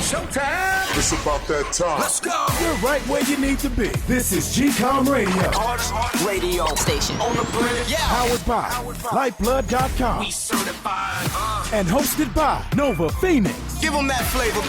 Showtime! It's about that time. Let's go! You're right where you need to be. This is GCOM Radio. Hardest radio station on the planet. Yeah! Powered by Lyfeblood.com. We certified. And hosted by Nova Phoenix. Give them that flavor.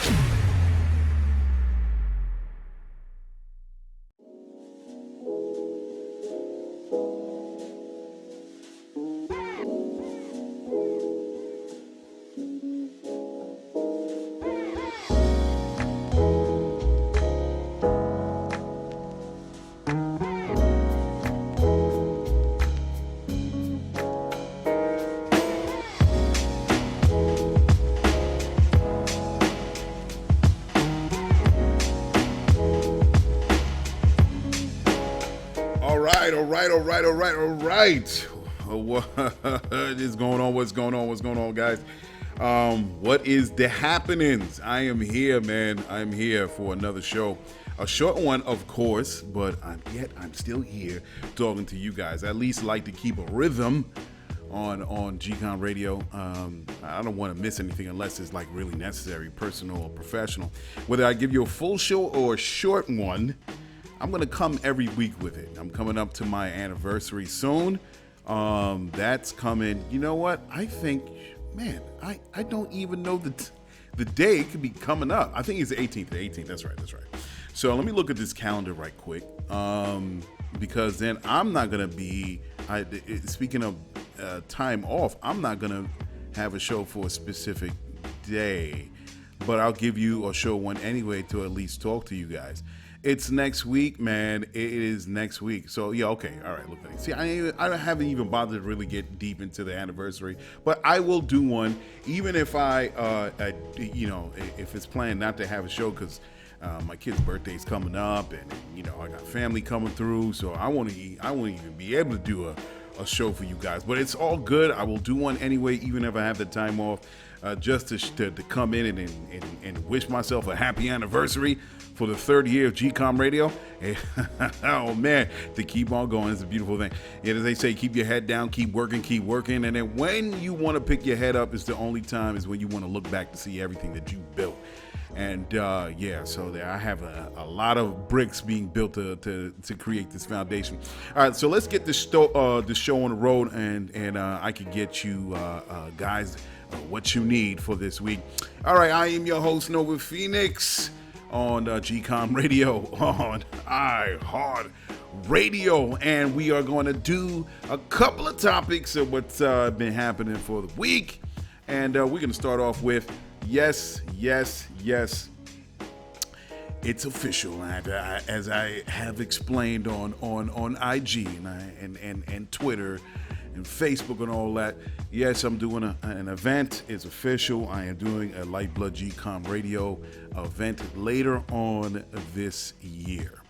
All right. What is going on? What's going on, guys? What is the happenings? I am here, man. I'm here for another show. A short one, of course, but I'm still here talking to you guys. I at least like to keep a rhythm on GCOM Radio. I don't want to miss anything unless it's like really necessary, personal or professional. Whether I give you a full show or a short one, I'm going to come every week with it. I'm coming up to my anniversary soon. That's coming. You know what? I think, man, I don't even know the day. It could be coming up. I think it's the 18th. The 18th. That's right. So let me look at this calendar right quick. Because then I'm not going to be, speaking of time off, I'm not going to have a show for a specific day. But I'll give you a show one anyway to at least talk to you guys. It's next week, man. It is next week. So, yeah, okay. All right, look. See, I haven't even bothered to really get deep into the anniversary. But I will do one, even if if it's planned not to have a show because my kid's birthday is coming up and, I got family coming through. So I won't even be able to do a show for you guys. But it's all good. I will do one anyway, even if I have the time off, just to come in and wish myself a happy anniversary for the third year of GCOM Radio. Oh man, to keep on going is a beautiful thing. And as they say, keep your head down, keep working. And then when you want to pick your head up is the only time is when you want to look back to see everything that you built. And so there I have a lot of bricks being built to create this foundation. All right, so let's get the show on the road, and I can get you guys what you need for this week. All right, I am your host Nova Phoenix on GCOM Radio on iHeartRadio, and we are going to do a couple of topics of what's been happening for the week, and we're going to start off with yes, it's official, as I have explained on IG and Twitter and Facebook and all that. Yes, I'm doing an event. It's official. I am doing a Lyfeblood GCOM Radio event later on this year.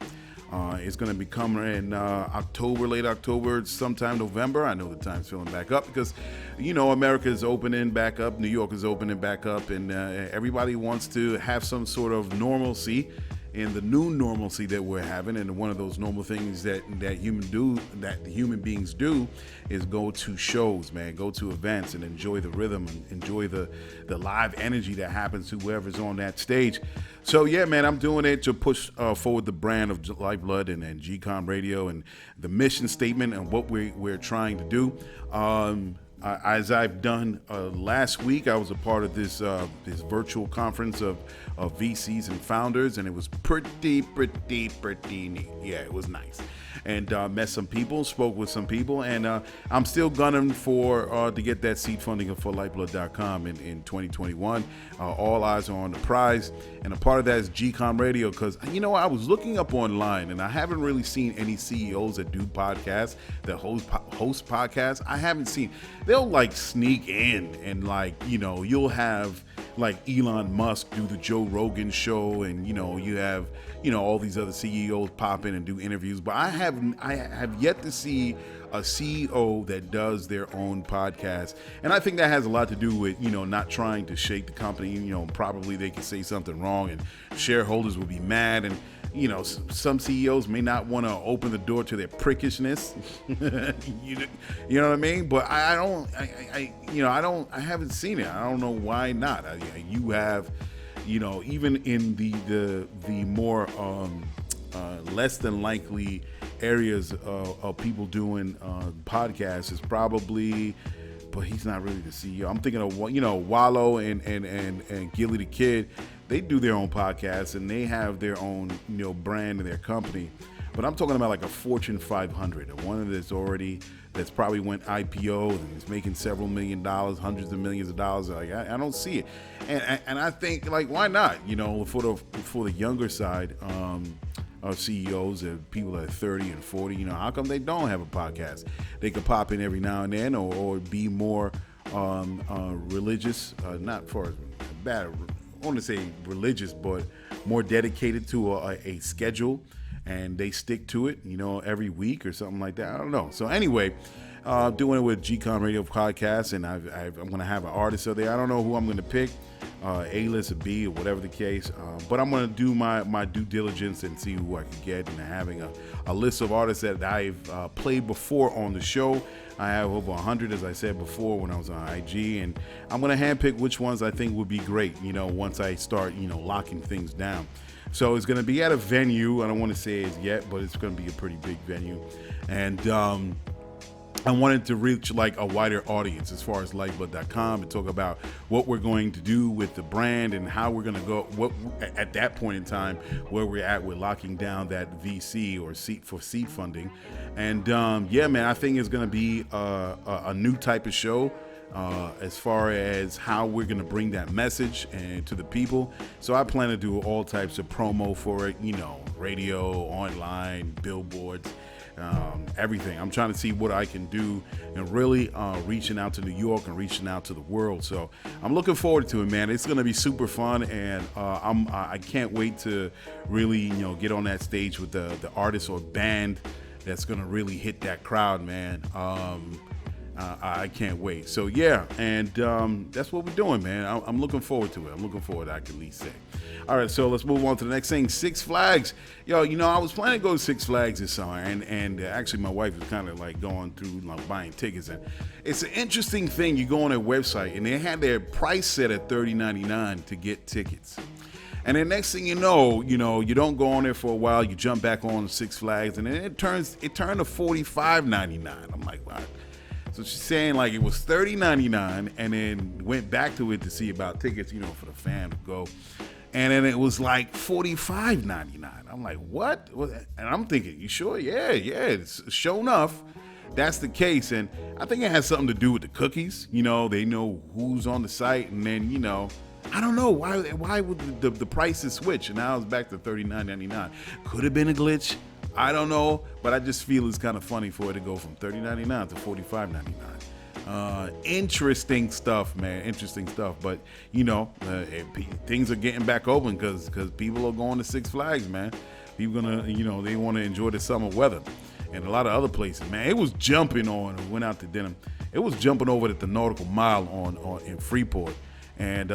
It's going to be coming in late October, sometime November. I know the time's filling back up because, America is opening back up. New York is opening back up, and everybody wants to have some sort of normalcy in the new normalcy that we're having. And one of those normal things that human beings do is go to shows, man, go to events and enjoy the rhythm and enjoy the live energy that happens to whoever's on that stage. So yeah, man, I'm doing it to push forward the brand of Lyfeblood and GCOM Radio and the mission statement and what we're trying to do. As I've done last week, I was a part of this virtual conference of VCs and founders, and it was pretty neat. Yeah, it was nice. And met some people, spoke with some people, and I'm still gunning for to get that seed funding for Lyfeblood.com in 2021. All eyes are on the prize, and a part of that is GCOM Radio, because I was looking up online, and I haven't really seen any CEOs that do podcasts, that host podcasts. I haven't seen. They'll like sneak in, and you'll have like Elon Musk do the Joe Rogan show, and you have all these other CEOs pop in and do interviews, but I have yet to see a CEO that does their own podcast. And I think that has a lot to do with not trying to shake the company. Probably they could say something wrong and shareholders will be mad, and some CEOs may not want to open the door to their prickishness. You know what I mean? But I haven't seen it. I don't know why not. You have even in the more less than likely areas of people doing podcasts is probably, but he's not really the CEO. I'm thinking of Wallow and Gilly the Kid. They do their own podcasts and they have their own brand and their company. But I'm talking about like a Fortune 500, one that's probably went IPO and is making several $1 million, hundreds of millions of dollars. Like I don't see it, and I think like why not? For the younger side of CEOs and people that are 30 and 40, how come they don't have a podcast? They could pop in every now and then, or be more religious, not for bad. I want to say religious, but more dedicated to a schedule. And they stick to it, every week or something like that. I don't know. So anyway, doing it with GCOM Radio Podcast, and I'm going to have an artist out there. I don't know who I'm going to pick, A-list or B or whatever the case. But I'm going to do my due diligence and see who I can get. And having a list of artists that I've played before on the show. I have over 100, as I said before, when I was on IG. And I'm going to handpick which ones I think would be great, once I start, locking things down. So it's going to be at a venue. I don't want to say it yet, but it's going to be a pretty big venue. And I wanted to reach like a wider audience as far as Lyfeblood.com and talk about what we're going to do with the brand and how we're going to go at that point in time where we're at with locking down that VC or seed funding. And yeah, man, I think it's going to be a new type of show. As far as how we're going to bring that message and to the people. So I plan to do all types of promo for it, radio, online, billboards, everything. I'm trying to see what I can do and really reaching out to New York and reaching out to the world. So I'm looking forward to it, man. It's going to be super fun, and I can't wait to really, get on that stage with the artist or band that's going to really hit that crowd, man. I can't wait. So yeah, and that's what we're doing, man. I'm looking forward to it. I'm looking forward, I can at least say. All right, so let's move on to the next thing. Six Flags. Yo, I was planning to go to Six Flags this summer, and actually my wife was kind of like going through like buying tickets, and it's an interesting thing. You go on their website, and they had their price set at $30.99 to get tickets. And then next thing you know, you don't go on there for a while, you jump back on Six Flags, and then it turned to $45.99. I'm like, wow. So she's saying like it was $30.99 and then went back to it to see about tickets, for the fan to go. And then it was like $45.99. I'm like, what? And I'm thinking, you sure? Yeah. It's sure enough, that's the case. And I think it has something to do with the cookies. They know who's on the site. And then, I don't know why would the prices switch? And now it's back to $39.99. Could have been a glitch. I don't know, but I just feel it's kind of funny for it to go from $30.99 to $45.99. Interesting stuff, man. Interesting stuff. But, things are getting back open because people are going to Six Flags, man. People they want to enjoy the summer weather. And a lot of other places, man. It was jumping on, we went out to dinner. It was jumping over at the Nautical Mile in Freeport. And,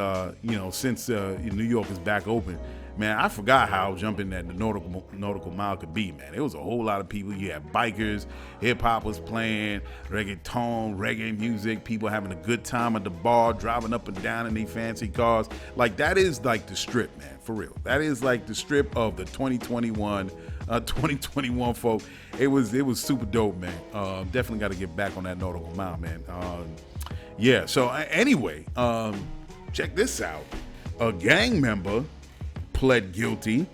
since New York is back open, man, I forgot how jumping that the nautical mile could be, man. It was a whole lot of people. You had bikers, hip-hop was playing, reggae music, people having a good time at the bar, driving up and down in their fancy cars. Like, that is like the strip, man, for real. That is like the strip of the 2021 folk. It was super dope, man. Definitely got to get back on that nautical mile, man. Yeah, so anyway, check this out. A gang member pled guilty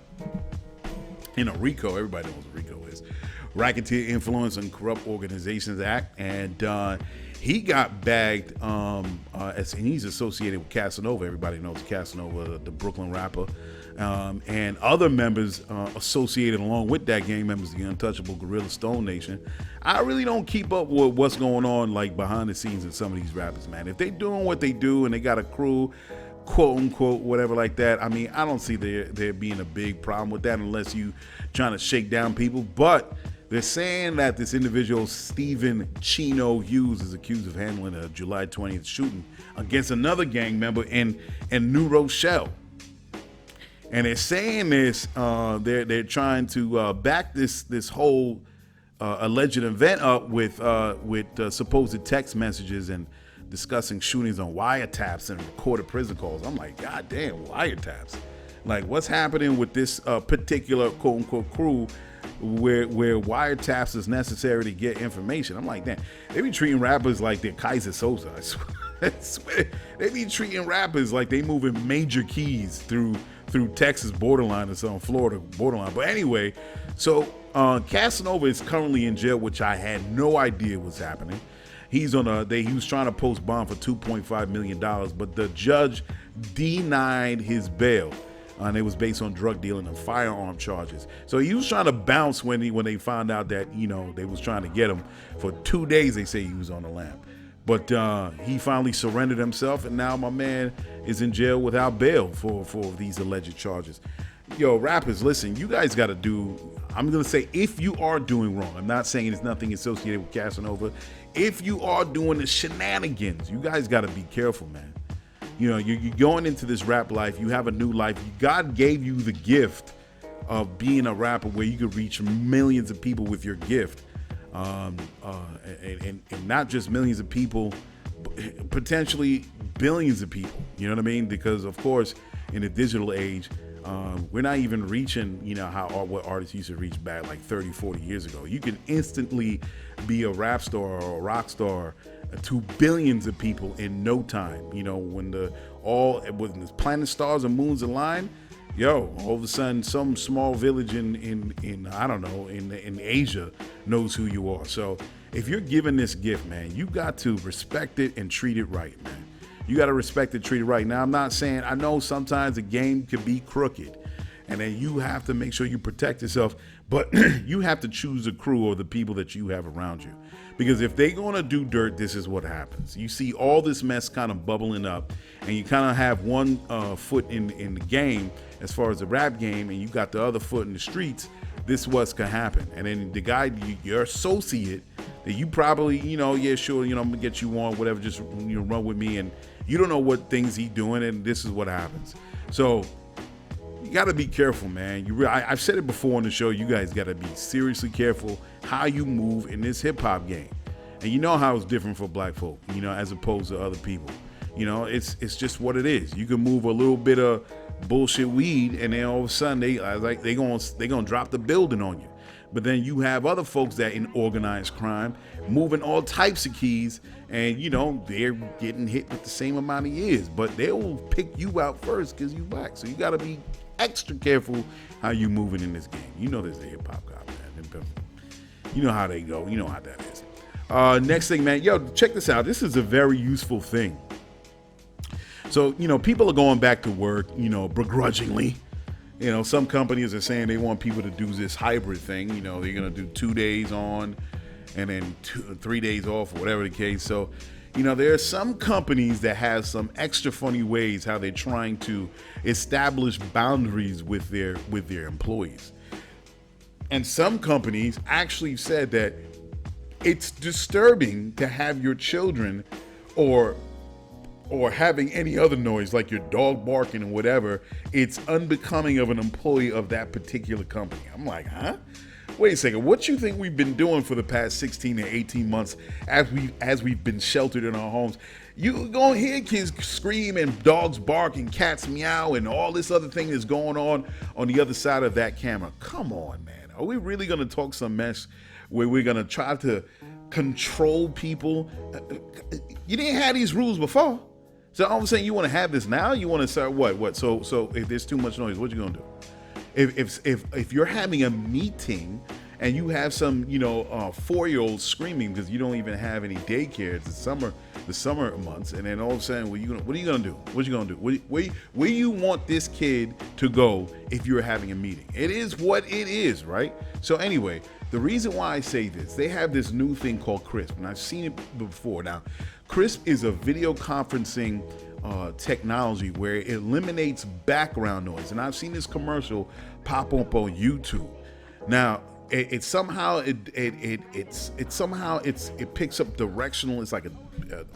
in a RICO. Everybody knows what RICO is. Racketeer Influence and Corrupt Organizations Act. And he got bagged, and he's associated with Casanova. Everybody knows Casanova, the Brooklyn rapper. And other members associated along with that gang members, the Untouchable Gorilla Stone Nation. I really don't keep up with what's going on like behind the scenes in some of these rappers, man. If they doing what they do and they got a crew, quote unquote, whatever like that, I mean, I don't see there being a big problem with that unless you trying to shake down people. But they're saying that this individual, Stephen Chino Hughes, is accused of handling a July 20th shooting against another gang member in New Rochelle. And they're saying this, they're trying to back this whole alleged event up with supposed text messages and discussing shootings on wiretaps and recorded prison calls. I'm like, God damn, wiretaps. Like, what's happening with this particular quote unquote crew where wiretaps is necessary to get information? I'm like, damn, they be treating rappers like they're Kaiser Sosa. I swear. They be treating rappers like they moving major keys through Texas borderline or something, Florida borderline. But anyway, so Casanova is currently in jail, which I had no idea was happening. He's on he was trying to post bond for $2.5 million, but the judge denied his bail. And it was based on drug dealing and firearm charges. So he was trying to bounce when they found out that, they was trying to get him. For 2 days, they say he was on the lam. But he finally surrendered himself, and now my man is in jail without bail for these alleged charges. Yo, rappers, listen, you guys got to do, I'm going to say, if you are doing wrong, I'm not saying it's nothing associated with Casanova. If you are doing the shenanigans, you guys got to be careful, man. You're going into this rap life. You have a new life. God gave you the gift of being a rapper where you could reach millions of people with your gift. And not just millions of people, potentially billions of people. You know what I mean? Because, of course, in the digital age, we're not even reaching, what artists used to reach back like 30, 40 years ago. You can instantly be a rap star or a rock star to billions of people in no time. When the planet, stars, and moons align, all of a sudden some small village in I don't know, in Asia knows who you are. So if you're given this gift, man, you got to respect it and treat it right, man. You got to respect it, treat it right. Now, I'm not saying, I know sometimes a game could be crooked, and then you have to make sure you protect yourself, but you have to choose the crew or the people that you have around you. Because if they're going to do dirt, this is what happens. You see all this mess kind of bubbling up, and you kind of have one foot in the game as far as the rap game, and you got the other foot in the streets. This is what's going to happen. And then the guy, your associate, that you probably, yeah, sure, I'm going to get you on, whatever, just run with me, and you don't know what things he's doing, and this is what happens. So you got to be careful, man. I've said it before on the show. You guys got to be seriously careful how you move in this hip hop game. And you know how it's different for black folk, as opposed to other people. It's just what it is. You can move a little bit of bullshit weed, and then all of a sudden they gonna drop the building on you. But then you have other folks that in organized crime moving all types of keys, and they're getting hit with the same amount of years, but they'll pick you out first because you black. So you got to be extra careful how you moving in this game. There's a hip hop guy, man. You know how they go. You know how that is. Next thing, man. Yo, check this out. This is a very useful thing. So people are going back to work, begrudgingly. Some companies are saying they want people to do this hybrid thing. They're going to do 2 days on and then 3 days off, or whatever the case. So, there are some companies that have some extra funny ways how they're trying to establish boundaries with their employees. And some companies actually said that it's disturbing to have your children or having any other noise like your dog barking or whatever. It's unbecoming of an employee of that particular company. I'm like, huh? Wait a second. What you think we've been doing for the past 16 to 18 months as we've been sheltered in our homes? You gonna hear kids scream and dogs bark and cats meow and all this other thing that's going on the other side of that camera. Come on, man. Are we really gonna talk some mess where we're gonna try to control people? You didn't have these rules before. So all of a sudden you want to have this now? You want to start what? So if there's too much noise, what you gonna do? If you're having a meeting and you have some 4-year-olds screaming because you don't even have any daycare, it's the summer months, and then all of a sudden what are you gonna do? What you gonna do? Where you want this kid to go if you're having a meeting? It is what it is, right? So anyway, the reason why I say this, they have this new thing called Crisp, and I've seen it before. Now, Crisp is a video conferencing technology where it eliminates background noise, and I've seen this commercial pop up on YouTube. Now, it somehow it picks up directional. It's like a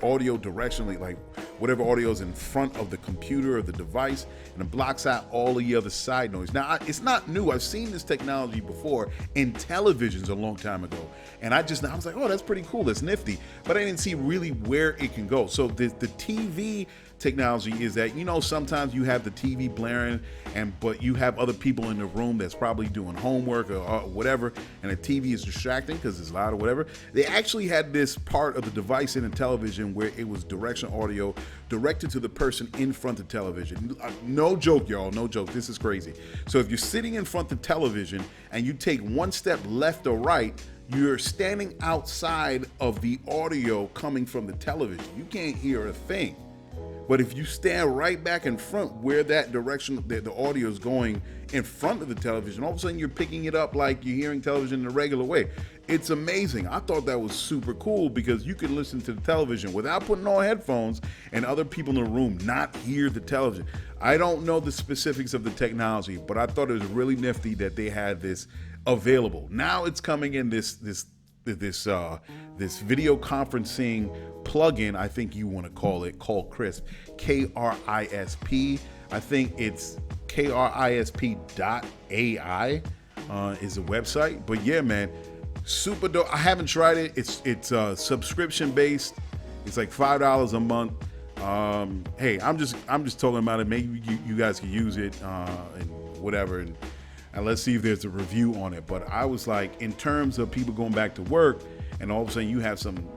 audio directionally, like whatever audio is in front of the computer or the device, and it blocks out all the other side noise. Now, it's not new. I've seen this technology before in televisions a long time ago, and I was like, oh, that's pretty cool. That's nifty, but I didn't see really where it can go. So the TV technology is that, sometimes you have the TV blaring, but you have other people in the room that's probably doing homework or whatever, and the TV is distracting because it's loud or whatever. They actually had this part of the device in the television where it was directional audio directed to the person in front of television. No joke, y'all. No joke. This is crazy. So if you're sitting in front of television and you take one step left or right, you're standing outside of the audio coming from the television. You can't hear a thing. But if you stand right back in front where that direction, the audio is going in front of the television, all of a sudden you're picking it up like you're hearing television in a regular way. It's amazing. I thought that was super cool because you could listen to the television without putting on headphones and other people in the room not hear the television. I don't know the specifics of the technology, but I thought it was really nifty that they had this available. Now it's coming in this video conferencing plugin, I think you want to call it, called Crisp, KRISP. I think it's KRISP.ai is the website. But yeah, man, super dope. I haven't tried it. It's subscription based. It's like $5 a month. Hey, I'm just talking about it. Maybe you guys can use it and whatever. And let's see if there's a review on it. But I was like, in terms of people going back to work, and all of a sudden you have some,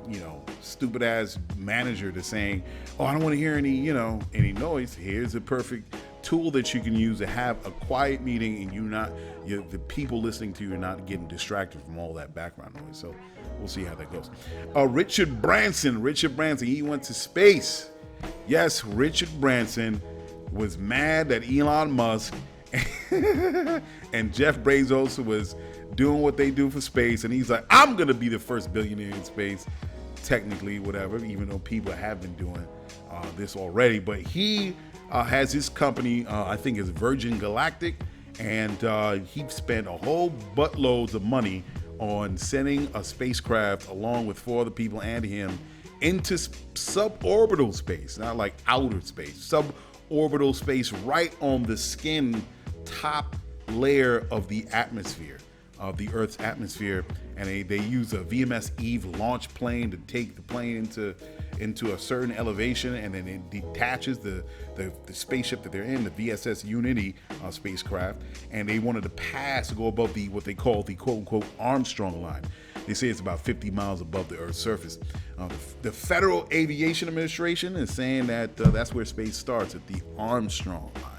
stupid ass manager that's saying, oh, I don't want to hear any noise. Here's a perfect tool that you can use to have a quiet meeting, and the people listening to you are not getting distracted from all that background noise. So we'll see how that goes. Richard Branson, he went to space. Yes, Richard Branson was mad that Elon Musk and Jeff Bezos was doing what they do for space, and he's like, I'm gonna be the first billionaire in space, technically, whatever, even though people have been doing this already. But he has his company, I think it's Virgin Galactic, and he spent a whole buttloads of money on sending a spacecraft along with 4 other people and him into suborbital space, not like outer space, suborbital space, right on the skin top layer of the atmosphere, of the Earth's atmosphere. And they use a VMS Eve launch plane to take the plane into a certain elevation, and then it detaches the spaceship that they're in, the VSS Unity spacecraft, and they wanted to go above what they call the quote-unquote Armstrong line. They say it's about 50 miles above the Earth's surface. The Federal Aviation Administration is saying that that's where space starts, at the Armstrong line.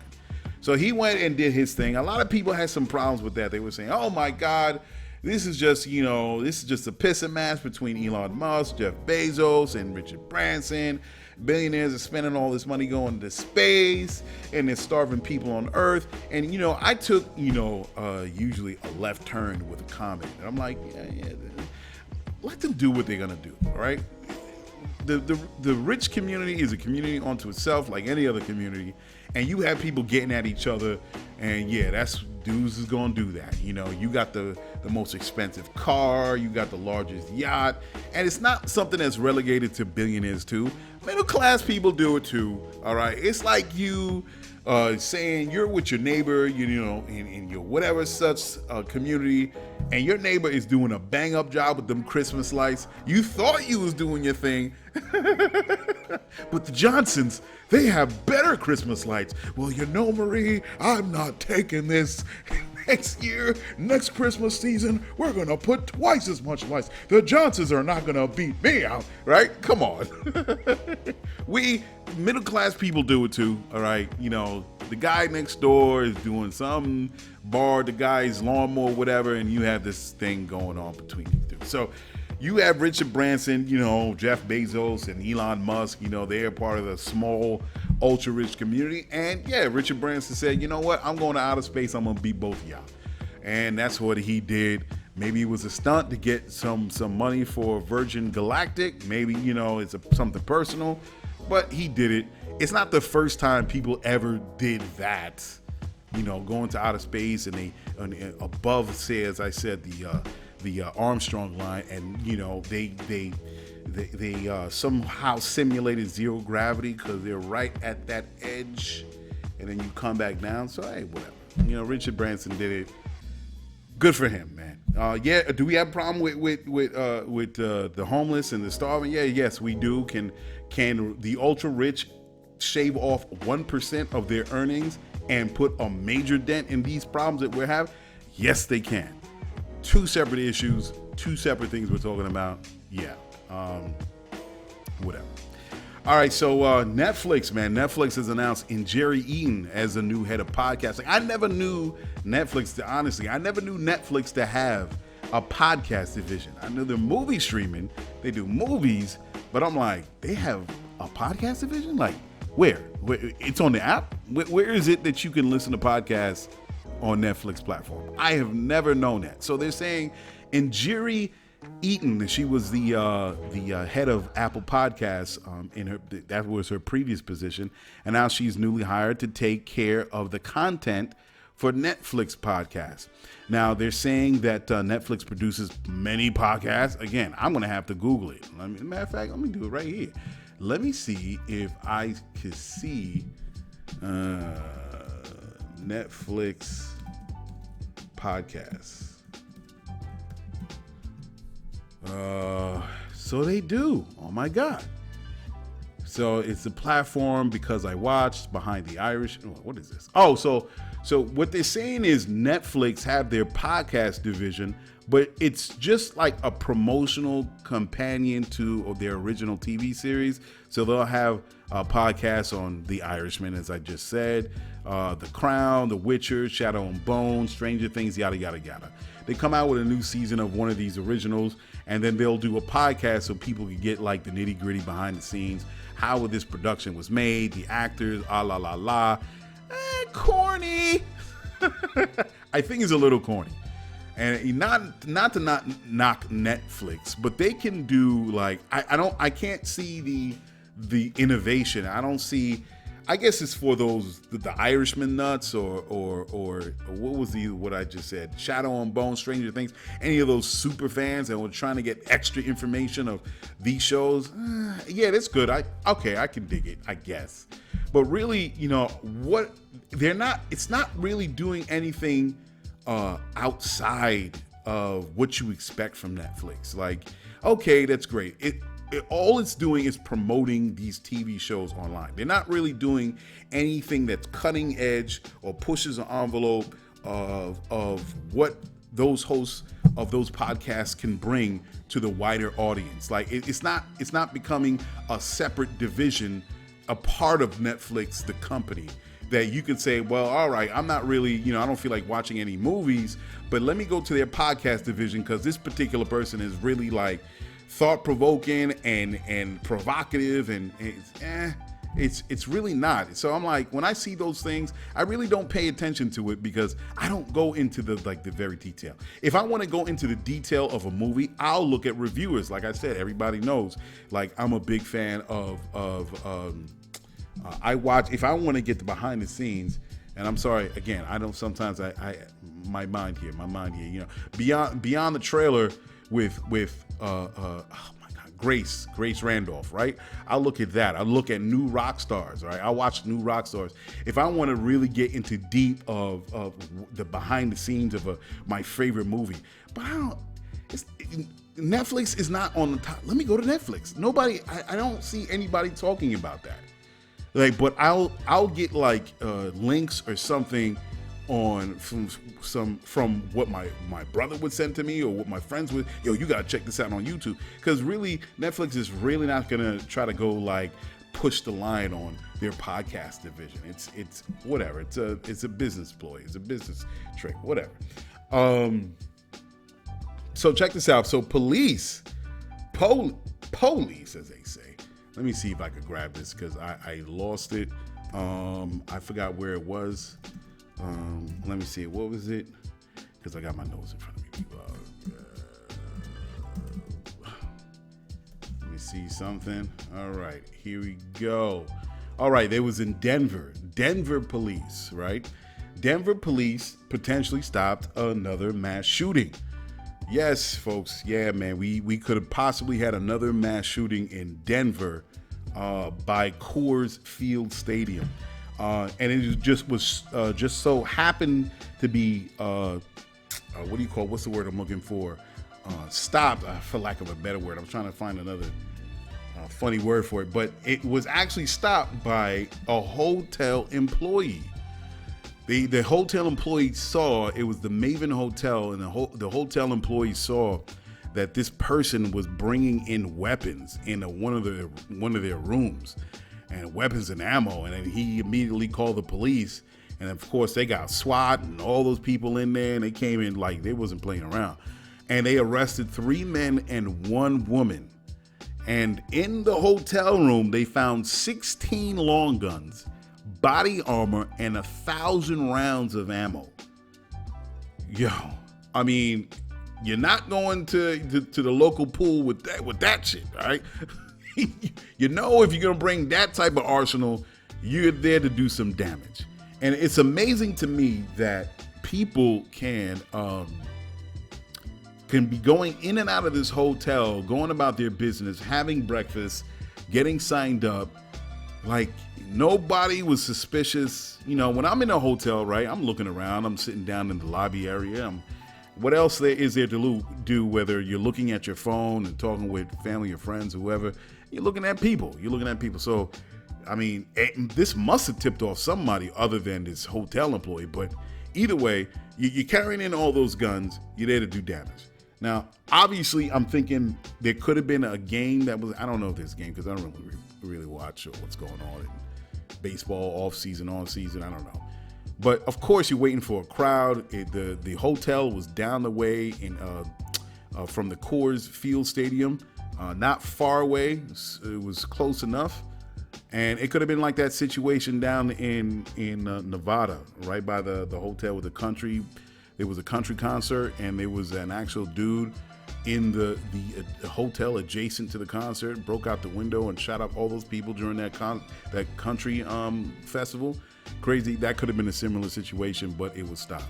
So he went and did his thing. A lot of people had some problems with that. They were saying, oh my God, this is just a piss and mash between Elon Musk, Jeff Bezos, and Richard Branson. Billionaires are spending all this money going to space, and they're starving people on Earth. And, I took, usually a left turn with a comment. And I'm like, yeah, let them do what they're going to do, all right? The rich community is a community unto itself, like any other community. And you have people getting at each other, and yeah, that's dudes is gonna do that. You got the most expensive car, you got the largest yacht, and it's not something that's relegated to billionaires too. Middle class people do it too. All right, it's like you saying you're with your neighbor, in your whatever such community, and your neighbor is doing a bang up job with them Christmas lights. You thought you was doing your thing, but the Johnsons, they have better Christmas lights. Well, Marie, I'm not taking this. Next Christmas season, we're going to put twice as much lights. The Johnsons are not going to beat me out, right? Come on. We middle class people do it too, all right? The guy next door is doing some bar, the guy's lawnmower, whatever, and you have this thing going on between these two. So you have Richard Branson, Jeff Bezos and Elon Musk, they're part of the small, ultra-rich community. And yeah, Richard Branson said, you know what, I'm going to outer space, I'm going to beat both of y'all. And that's what he did. Maybe it was a stunt to get some money for Virgin Galactic. Maybe, it's something personal, but he did it. It's not the first time people ever did that going to outer space, and above, say, as I said, the Armstrong line, and they somehow simulated zero gravity because they're right at that edge, and then you come back down. So hey, whatever. Richard Branson did it. Good for him, man. Do we have a problem with the homeless and the starving? Yes, we do. Can the ultra rich shave off 1% of their earnings and put a major dent in these problems that we're having? Yes, they can. Two separate issues, two separate things we're talking about. Yeah. Whatever. All right, so Netflix, man. Netflix has announced Jerry Eaton as the new head of podcasting. I never knew Netflix to have a podcast division. I know they're movie streaming. They do movies, but I'm like, they have a podcast division? Like, where? It's on the app? Where is it that you can listen to podcasts on Netflix platform? I have never known that. So they're saying Jerry Eaton, she was the head of Apple Podcasts that was her previous position, and now she's newly hired to take care of the content for Netflix podcasts. Now they're saying that Netflix produces many podcasts. Again, I'm gonna have to Google it. Matter of fact, let me do it right here. Let me see if I could see Netflix podcasts. So they do. Oh my God. So it's a platform because I watched Behind the Irish. What is this? Oh, so what they're saying is Netflix have their podcast division, but it's just like a promotional companion to their original TV series. So they'll have podcasts on The Irishman, as I just said, The Crown, The Witcher, Shadow and Bone, Stranger Things, yada, yada, yada. They come out with a new season of one of these originals, and then they'll do a podcast so people can get like the nitty gritty behind the scenes, how this production was made, the actors, corny. I think it's a little corny. And not to knock Netflix, but they can do like, I can't see the innovation. I don't see, I guess it's for those the Irishman nuts or what was what I just said, Shadow and Bone, Stranger Things, any of those super fans that were trying to get extra information of these shows. Yeah, that's good. I can dig it, I guess. But really, it's not really doing anything outside of what you expect from Netflix. Like, okay, that's great. All it's doing is promoting these TV shows online. They're not really doing anything that's cutting edge or pushes an envelope of what those hosts of those podcasts can bring to the wider audience. Like it's not becoming a separate division, a part of Netflix, the company, that you could say, well, all right, I'm not really, I don't feel like watching any movies, but let me go to their podcast division because this particular person is really like thought-provoking and provocative, and it's really not. So I'm like, when I see those things, I really don't pay attention to it because I don't go into the very detail. If I want to go into the detail of a movie, I'll look at reviewers. Like I said, everybody knows, like I'm a big fan of I watch, if I want to get the behind the scenes, and I'm sorry, again, I don't, sometimes my mind here, beyond the trailer with oh my God, Grace Randolph, right? I'll look at that. I'll look at new rock stars, right? I'll watch new rock stars. If I want to really get into deep of the behind the scenes of my favorite movie, but Netflix is not on the top. Let me go to Netflix. I don't see anybody talking about that. Like, but I'll get like links or something from what my brother would send to me or what my friends would. You gotta check this out on YouTube, because really Netflix is really not gonna try to go like push the line on their podcast division. It's whatever. It's a business ploy. It's a business trick. Whatever. So check this out. So police, as they say. Let me see if I could grab this because I lost it. I forgot where it was. Let me see. What was it? Because I got my notes in front of me. Let me see something. All right, here we go. All right, they was in Denver police, right? Denver police potentially stopped another mass shooting. Yes, folks. Yeah, man. We could have possibly had another mass shooting in Denver by Coors Field Stadium. And it just so happened to be, what's the word I'm looking for? Stopped, for lack of a better word. I'm trying to find another funny word for it. But it was actually stopped by a hotel employee. The hotel employee saw, it was the Maven Hotel, and the hotel employee saw that this person was bringing in weapons in one of their rooms, and weapons and ammo, and then he immediately called the police, and of course they got SWAT and all those people in there, and they came in like they wasn't playing around, and they arrested 3 men and 1 woman, and in the hotel room they found 16 long guns, body armor, and 1,000 rounds of ammo. Yo, I mean, you're not going to the local pool with that shit, all right? You know, if you're gonna bring that type of arsenal, you're there to do some damage. And it's amazing to me that people can be going in and out of this hotel, going about their business, having breakfast, getting signed up, like nobody was suspicious. You know, when I'm in a hotel, right, I'm looking around, I'm sitting down in the lobby area. What else is there to do, whether you're looking at your phone and talking with family or friends or whoever, you're looking at people. So, I mean, this must have tipped off somebody other than this hotel employee. But either way, you're carrying in all those guns, you're there to do damage. Now, obviously, I'm thinking there could have been a game that was, I don't know if there's a game because I don't really watch what's going on in baseball, off season, on season, I don't know. But of course, you're waiting for a crowd. The hotel was down the way from the Coors Field Stadium, not far away. It was close enough, and it could have been like that situation down in Nevada, right by the hotel with the country. There was a country concert, and there was an actual dude in the hotel adjacent to the concert, broke out the window and shot up all those people during that country festival. Crazy. That could have been a similar situation, but it was stopped.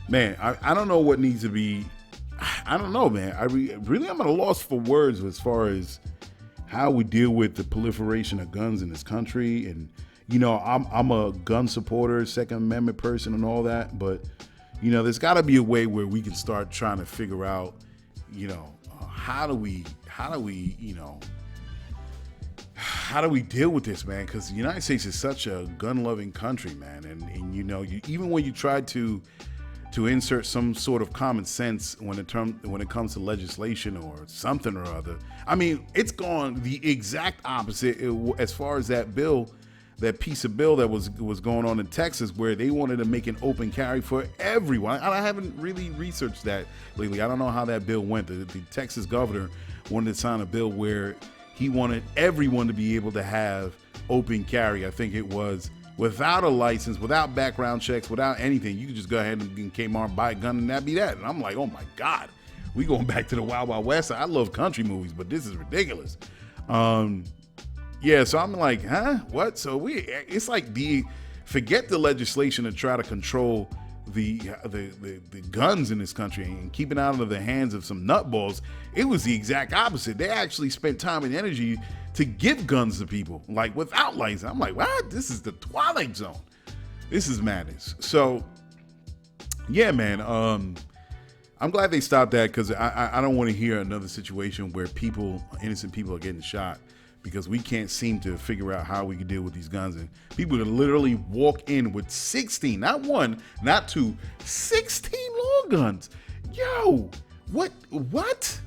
Man, I don't know what needs to be. I don't know, man. I'm at a loss for words as far as how we deal with the proliferation of guns in this country. And you know, I'm a gun supporter, Second Amendment person, and all that. But you know, there's got to be a way where we can start trying to figure out, you know, how do we deal with this, man? Because the United States is such a gun-loving country, man, and you know, even when you try to insert some sort of common sense when it comes to legislation or something or other, I mean, it's gone the exact opposite as far as that piece of bill that was going on in Texas, where they wanted to make an open carry for everyone. I haven't really researched that lately. I don't know how that bill went. The Texas governor wanted to sign a bill where he wanted everyone to be able to have open carry. I think it was without a license, without background checks, without anything. You could just go ahead and Kmart, buy a gun, and that'd be that. And I'm like, oh my God, we going back to the Wild Wild West. I love country movies, but this is ridiculous. Yeah, so I'm like, huh? What? So it's like forget the legislation to try to control the guns in this country and keep it out of the hands of some nutballs. It was the exact opposite. They actually spent time and energy to give guns to people, like without license. I'm like, what? This is the Twilight Zone. This is madness. So, yeah, man. I'm glad they stopped that, because I don't want to hear another situation where innocent people are getting shot because we can't seem to figure out how we can deal with these guns. And people that literally walk in with 16, not one, not two, 16 long guns. Yo, what?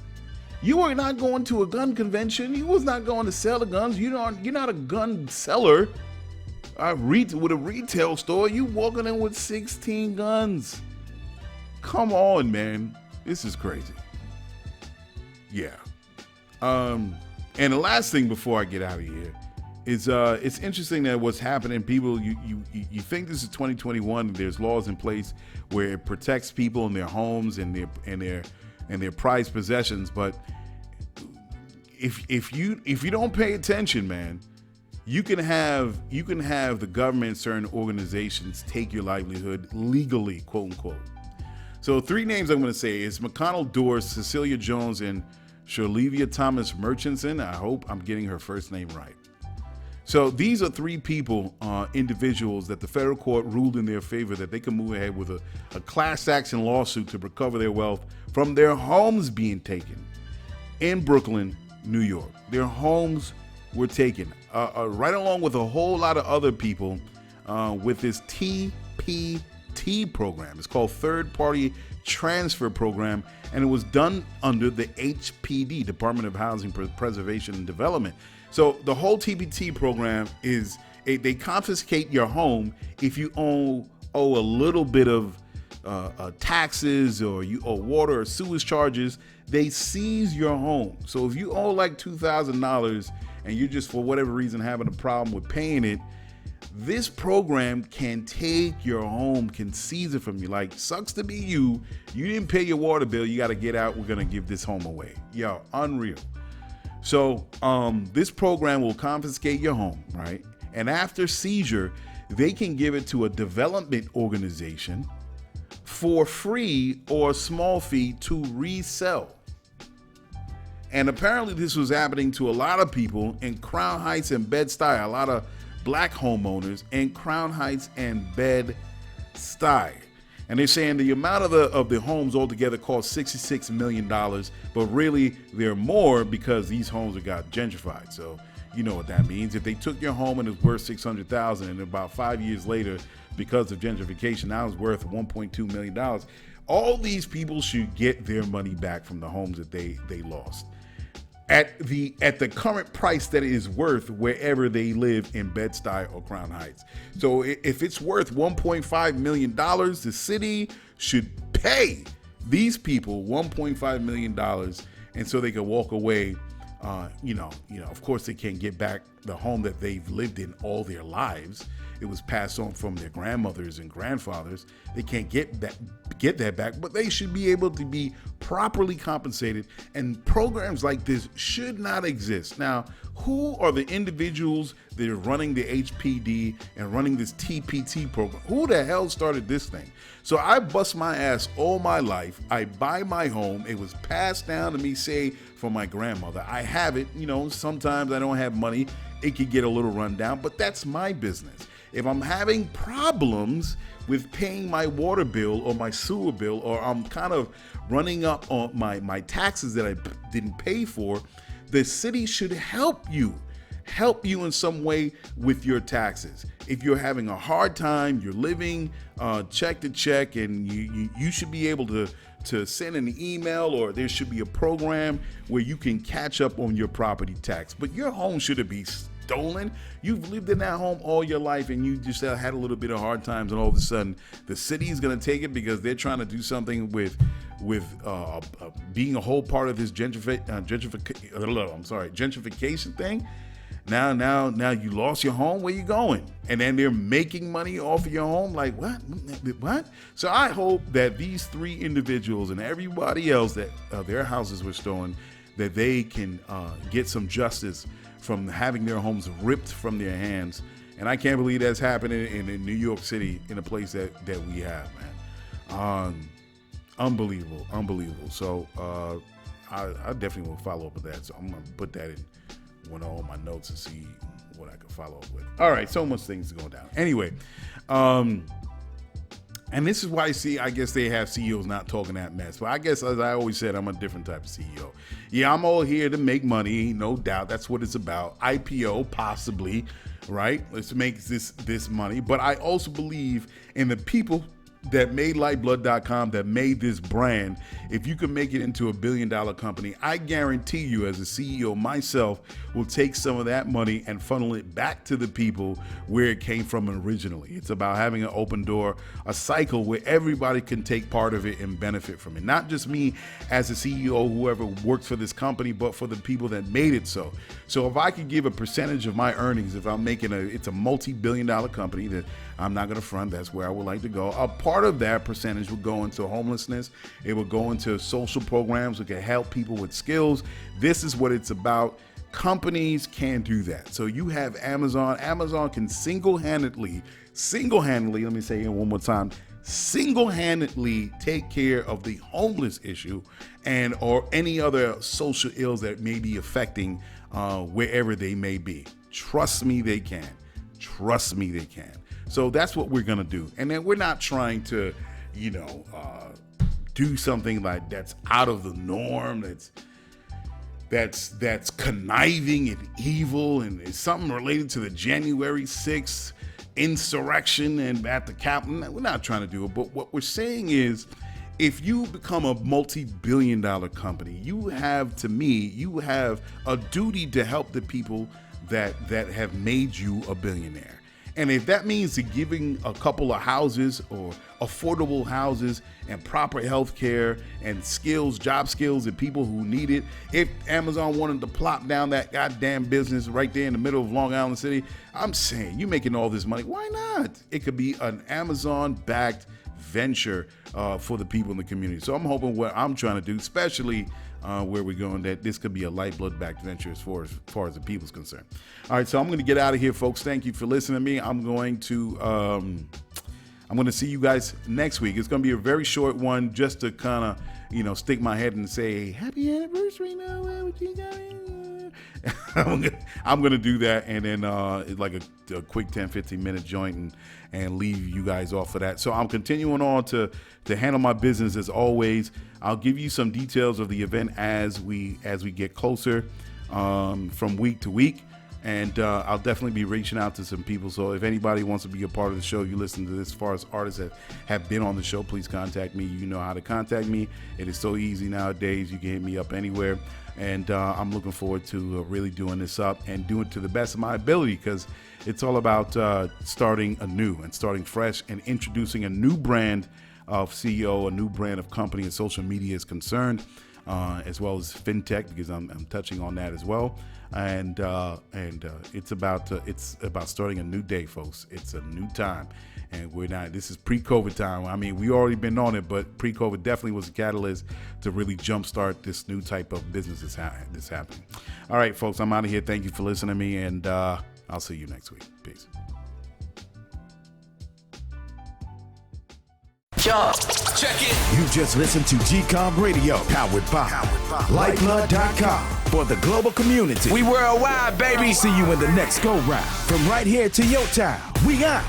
You are not going to a gun convention. You was not going to sell the guns. You're not a gun seller. With a retail store, you walking in with 16 guns. Come on, man. This is crazy. Yeah. And the last thing before I get out of here is it's interesting that what's happening. People, you think this is 2021 and there's laws in place where it protects people in their homes and their prized possessions, but if you don't pay attention, man, you can have the government and certain organizations take your livelihood legally, quote unquote. So 3 names I'm going to say is McConnell Doris, Cecilia Jones, and Sherlevia Thomas Murchison. I hope I'm getting her first name right. So these are 3 people, individuals that the federal court ruled in their favor that they can move ahead with a class action lawsuit to recover their wealth from their homes being taken in Brooklyn, New York. Their homes were taken, right along with a whole lot of other people with this TPT program. It's called Third Party Transfer Program, and it was done under the HPD, Department of Housing Preservation and Development. So the whole TPT program is they confiscate your home if you owe a little bit of taxes, or you owe water or sewage charges. They seize your home. So if you owe like $2,000 and you're just for whatever reason having a problem with paying it, this program can take your home, can seize it from you. Like, sucks to be you. You didn't pay your water bill. You got to get out. We're going to give this home away. Yo, unreal. So this program will confiscate your home, right? And after seizure, they can give it to a development organization for free or a small fee to resell. And apparently this was happening to a lot of people in Crown Heights and Bed-Stuy, a lot of black homeowners in Crown Heights and Bed-Stuy. And they're saying the amount of the homes altogether cost $66 million, but really they're more because these homes have got gentrified. So you know what that means. If they took your home and it was worth $600,000, and about 5 years later, because of gentrification, now it's worth $1.2 million. All these people should get their money back from the homes that they lost at the current price that it is worth wherever they live in Bed-Stuy or Crown Heights. So if it's worth $1.5 million, the city should pay these people $1.5 million, and so they can walk away. Of course they can't get back the home that they've lived in all their lives. It was passed on from their grandmothers and grandfathers. They can't get that back, but they should be able to be properly compensated. And programs like this should not exist. Now, who are the individuals that are running the HPD and running this TPT program? Who the hell started this thing? So I bust my ass all my life. I buy my home. It was passed down to me, say, from my grandmother. I have it. Sometimes I don't have money. It could get a little run down, but that's my business. If I'm having problems with paying my water bill or my sewer bill, or I'm kind of running up on my taxes that I didn't pay for, the city should help you in some way with your taxes. If you're having a hard time, you're living check to check, and you should be able to send an email, or there should be a program where you can catch up on your property tax. But your home shouldn't be stolen. You've lived in that home all your life, and you just had a little bit of hard times, and all of a sudden the city is going to take it because they're trying to do something with being a whole part of this gentrification thing. Now you lost your home. Where you going? And then they're making money off of your home. Like what? So I hope that these 3 individuals and everybody else that their houses were stolen, that they can get some justice from having their homes ripped from their hands. And I can't believe that's happening in New York City, in a place that we have, man. Unbelievable. So I definitely will follow up with that. So I'm going to put that in one of all my notes and see what I can follow up with. All right, so much things going down. Anyway, and this is why I guess they have CEOs not talking that mess. But I guess, as I always said, I'm a different type of CEO. Yeah, I'm all here to make money, no doubt. That's what it's about. IPO, possibly, right? Let's make this money. But I also believe in the people that made Lyfeblood.com, that made this brand. If you can make it into a $1 billion company, I guarantee you, as a CEO myself, will take some of that money and funnel it back to the people where it came from originally. It's about having an open door, a cycle where everybody can take part of it and benefit from it. Not just me as a CEO, whoever works for this company, but for the people that made it so. So if I could give a percentage of my earnings, if I'm making it's a multi-billion dollar company that I'm not going to front, that's where I would like to go. A part of that percentage would go into homelessness. It would go into social programs that can help people with skills. This is what it's about. Companies can do that. So you have Amazon. Amazon can single-handedly, let me say it one more time, single-handedly take care of the homeless issue and or any other social ills that may be affecting wherever they may be. Trust me, they can. Trust me, they can. So that's what we're gonna do. And then we're not trying to, do something like that's out of the norm, that's conniving and evil, and it's something related to the January 6th insurrection and at the Capitol. We're not trying to do it, but what we're saying is, if you become a multi-billion-dollar company, you have a duty to help the people that have made you a billionaire. And if that means giving a couple of houses or affordable houses and proper health care and job skills and people who need it, if Amazon wanted to plop down that goddamn business right there in the middle of Long Island City, I'm saying, you making all this money, why not? It could be an Amazon-backed venture for the people in the community. So I'm hoping what I'm trying to do, especially where we're going, that this could be a Lyfeblood-backed venture as far as the people's concerned. All right, so I'm going to get out of here, folks. Thank you for listening to me. I'm going to see you guys next week. It's going to be a very short one, just to kind of, stick my head and say, happy anniversary now. I'm going to do that, and then it's like a quick 10-15 minute joint and leave you guys off of that. So I'm continuing on to handle my business as always. I'll give you some details of the event as we get closer from week to week. And I'll definitely be reaching out to some people. So if anybody wants to be a part of the show, you listen to this, as far as artists that have been on the show, please contact me. You know how to contact me. It is so easy nowadays. You can hit me up anywhere. And I'm looking forward to really doing this up and doing it to the best of my ability, because it's all about starting anew and starting fresh and introducing a new brand of CEO, a new brand of company as social media is concerned, as well as fintech, because I'm touching on that as well. And it's about starting a new day, folks. It's a new time, and this is pre-COVID time. I mean, we already been on it, but pre-COVID definitely was a catalyst to really jumpstart this new type of business that's happening. All right, folks, I'm out of here. Thank you for listening to me, and I'll see you next week. Peace. Check it. You just listened to GCOM Radio, powered by Lyfeblood.com for the global community. We worldwide, baby. See you in the next go round. From right here to your town, we out.